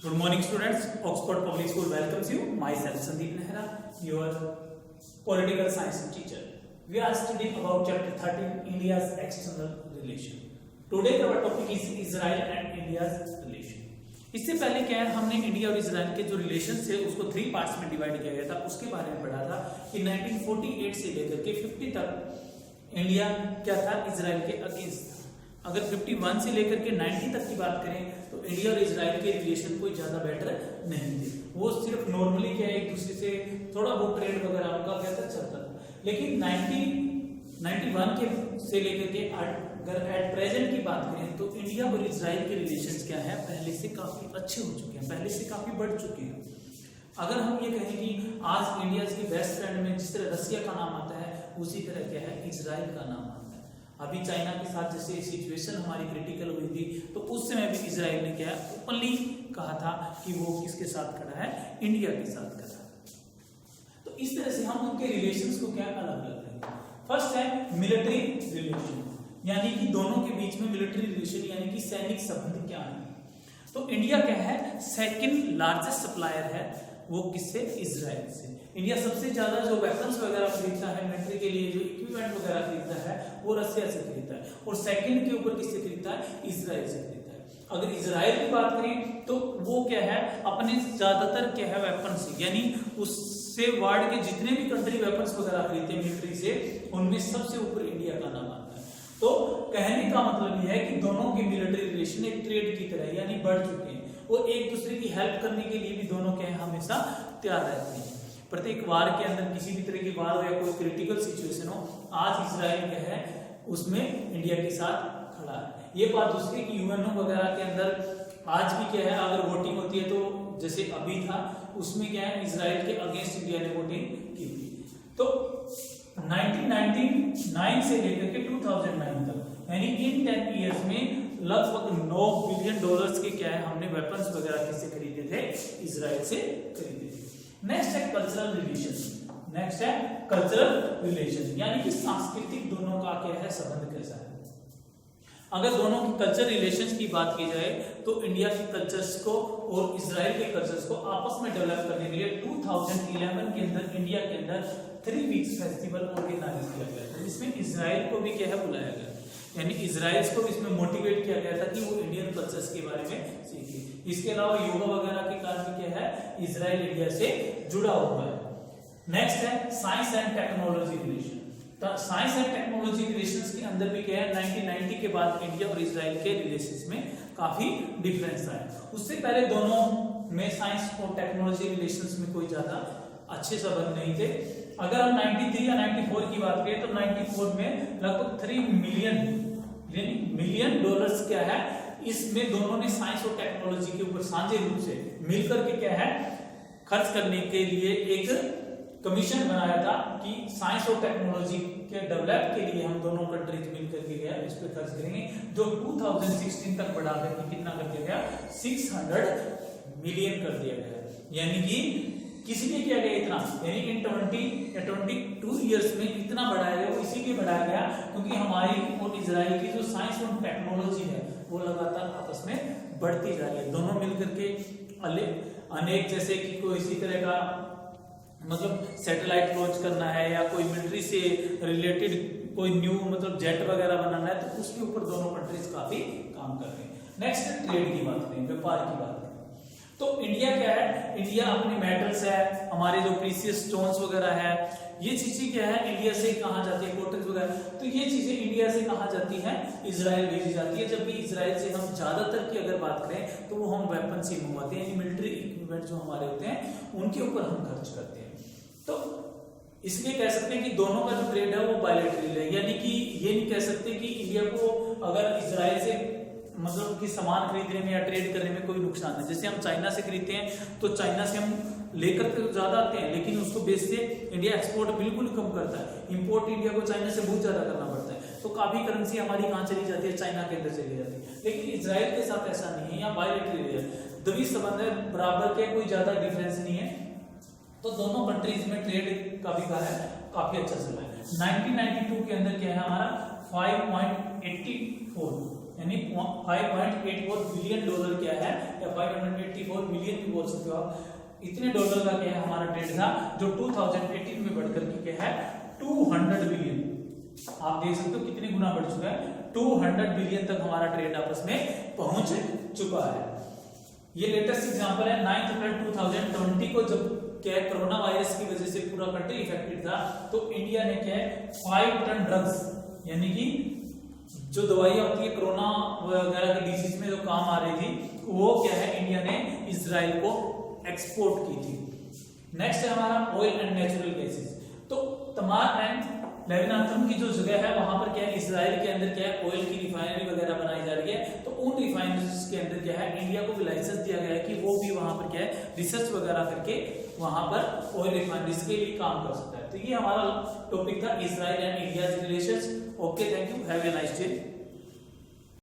Good morning, students. Oxford Public School welcomes you. Myself, Sandeep Nehra, your political science teacher. We are studying about chapter 13, India's external relation. Today our topic is Israel and India's relation. इससे पहले क्या है, हमने India और Israel के जो relation है उसको 3 पार्ट्स में डिवाइड किया गया था. उसके बारे में पढ़ा था कि 1948 से लेकर के 50 तक इंडिया क्या था, इजराइल के अगेंस्ट था. अगर 51 से लेकर के 90 तक की बात करें तो इंडिया और इजराइल के रिलेशन कोई ज्यादा बेटर नहीं थे. वो सिर्फ नॉर्मली क्या है, एक दूसरे से थोड़ा बहुत ट्रेड वगैरह उनका क्या था, चलता था. लेकिन 1991 के से लेकर के अगर एट प्रेजेंट की बात करें तो इंडिया और इजराइल के रिलेशंस क्या है, पहले से काफी अच्छे हो चुके हैं, पहले से काफी बढ़ चुके हैं. अगर हम ये कहें कि आज इंडिया की बेस्ट फ्रेंड में जिस तरह रसिया का नाम आता है, उसी तरह क्या है, इजराइल का नाम आता है. अभी चाइना के साथ जैसे सिचुएशन हमारी क्रिटिकल हुई थी तो उस समय भी इजराइल ने क्या है, ओपनली कहा था कि वो किसके साथ खड़ा है, इंडिया के साथ खड़ा है. तो इस तरह से हम उनके रिलेशंस को क्या अलग अलग रखेंगे. फर्स्ट है मिलिट्री रिलेशन, यानी कि दोनों के बीच में मिलिट्री रिलेशन यानी कि सैनिक संबंध क्या है. तो इंडिया क्या है, सेकंड लार्जेस्ट सप्लायर है, वो किससे, इजराइल से. इंडिया सबसे ज्यादा जो वेपन्स वगैरह खरीदता है, मिलिट्री के लिए जो इक्विपमेंट वगैरह खरीदता है वो रसिया से खरीदता है, और सेकंड के ऊपर किससे खरीदता है, इजराइल से खरीदता है. अगर इजराइल की बात करें तो वो क्या है, अपने ज्यादातर क्या है वेपन्स, यानी उससे वर्ल्ड के जितने भी कंट्री वेपन्स वगैरह खरीदते हैं मिलिट्री से, उनमें सबसे ऊपर इंडिया का नाम आता है. तो कहने का मतलब यह है कि दोनों की मिलिट्री रिलेशन एक ट्रेड की तरह यानी बढ़ चुके हैं. वो एक दूसरे की हेल्प करने के लिए भी दोनों क्या है, हमेशा तैयार रहते हैं. प्रत्येक वार के अंदर किसी भी तरह की वार हो या कोई क्रिटिकल सिचुएशन हो, आज इजराइल क्या है उसमें इंडिया के साथ खड़ा है. ये बात दूसरी कि यूएनओ वगैरह के अंदर आज भी क्या है, अगर वोटिंग होती है तो जैसे अभी था उसमें क्या है, इजराइल के अगेंस्ट इंडिया ने वोटिंग की थी. तो 1999 से लेकर के 2009 तक यानी इन 10 इयर्स में लगभग $9 बिलियन के क्या है, हमने वेपन्स वगैरह किससे खरीदे थे, इजराइल से खरीदे थे. नेक्स्ट है कल्चरल रिलेशन. नेक्स्ट है कल्चरल रिलेशन यानी कि सांस्कृतिक दोनों का क्या है, संबंध कैसा है. अगर दोनों की कल्चर रिलेशंस की बात की जाए तो इंडिया के कल्चर्स को और इजराइल के कल्चर्स को आपस में डेवलप करने के लिए 2011 के अंदर इंडिया के अंदर 3 वीक्स फेस्टिवल ऑर्गेनाइज किया गया था, जिसमें इजराइल को भी क्या है बुलाया गया, यानी इजराइल को इसमें मोटिवेट किया गया था कि वो इंडियन कल्चर्स के बारे में सीखे. इसके अलावा योगा वगैरह के कारण भी क्या है, इजराइल इंडिया से जुड़ा हुआ है. नेक्स्ट है science and technology relation. Science and technology relations के अंदर भी क्या है, 1990 के बाद इंडिया और इजराइल के रिलेशंस में काफी डिफरेंस आया. उससे पहले दोनों में साइंस और टेक्नोलॉजी रिलेशंस में कोई ज्यादा अच्छे संबंध नहीं थे. अगर हम 93 या 94 की बात करें तो 94 में लगभग $3 मिलियन क्या है, इसमें दोनों ने साइंस और टेक्नोलॉजी के ऊपर साझे रूप से मिलकर के क्या है, खर्च करने के लिए एक कमीशन बनाया था कि साइंस और टेक्नोलॉजी के डेवलप के लिए हम दोनों कंट्रीज मिलकर के गया इस पे खर्च करेंगे, जो 2016 तक बढ़ा करके कितना कर दिया गया, $600 मिलियन कर दिया गया. यानी कि किसी ने क्या गया इतना, यानी इन 20 या 22 इयर्स में इतना बढ़ाया गया. वो इसीलिए बढ़ाया गया क्योंकि हमारी और इजराइल की जो साइंस और टेक्नोलॉजी है वो लगातार आपस में बढ़ती जा रही है. दोनों मिलकर के अनेक जैसे कि कोई इसी तरह का मतलब सैटेलाइट लॉन्च करना है या कोई मिलिट्री से रिलेटेड कोई न्यू मतलब जेट वगैरह बनाना है, तो उसके ऊपर दोनों कंट्रीज काफी काम कर रहे हैं. नेक्स्ट ट्रेड की बात करें, व्यापार की बात करें, तो इंडिया क्या है, इंडिया अपने मेटल्स है, हमारे जो प्रीशियस स्टोन्स वगैरह है, ये चीजें क्या है इंडिया से कहाँ जाती है, कॉटन वगैरह, तो ये चीजें इंडिया से कहाँ जाती है, इजराइल भेजी जाती है. जबकि इजराइल से हम ज्यादातर की अगर बात करें तो वो हम वेपन से मंगवाते हैं, मिलिट्री इक्विपमेंट जो हमारे होते हैं उनके ऊपर हम खर्च करते हैं. तो इसलिए कह सकते हैं कि दोनों का जो ट्रेड है वो बायलैटरल है, यानी कि ये नहीं कह सकते कि इंडिया को अगर इजराइल से मतलब कि सामान खरीदने में या ट्रेड करने में कोई नुकसान है. जैसे हम चाइना से खरीदते हैं तो चाइना से हम लेकर तो ज्यादा आते हैं, लेकिन उसको बेच से इंडिया एक्सपोर्ट बिल्कुल कम करता है. इंपोर्ट इंडिया को चाइना से बहुत ज्यादा करना पड़ता है, तो काफी करेंसी हमारी कहाँ चली जाती है, चाइना के अंदर चली जाती है. लेकिन इजराइल के साथ ऐसा नहीं है, यहाँ बायलैटरल है, द्विपक्षीय संबंध है, बराबर के, कोई ज्यादा डिफरेंस नहीं है. तो दोनों कंट्रीज में ट्रेड का भी क्या है, काफी अच्छा चल रहा है. 1992 के अंदर क्या है हमारा 5.84 यानी 5.84 बिलियन डॉलर क्या है, या 584 मिलियन भी बोल सकते हो आप, इतने डॉलर का क्या है हमारा ट्रेड था, जो 2018 में बढ़कर के क्या है 200 बिलियन, आप देख सकते हो कितने गुना बढ़ चुका है, 200 बिलियन तक हमारा ट्रेड आपस में पहुंच चुका है। ये लेटेस्ट एग्जांपल है 9 अप्रैल 2020 को, जब क्या है कोरोना वायरस की वजह से पूरा कंट्री इफेक्टेड था, तो इंडिया ने क्या है 5 टन ड्रग्स, यानी कि जो दवाइयां होती है कोरोना वगैरह की डिजीज में जो काम आ रही थी, वो क्या है इंडिया ने इजराइल को एक्सपोर्ट की थी। नेक्स्ट है हमारा ऑयल एंड नेचुरल गैसेस। तो तमार एंड लेबनान की जो जगह है वहां पर क्या है इजराइल के अंदर क्या है ऑयल की रिफाइनरी वगैरह बनाई जा रही है, तो उन रिफाइनरीज के अंदर क्या है इंडिया को भी लाइसेंस दिया गया है कि वो भी वहां पर क्या है रिसर्च वगैरह करके वहां पर ऑयल रिफाइनरीज के लिए काम कर सकता है। तो ये हमारा टॉपिक था Israel and India relations. Okay, thank you, have a nice day.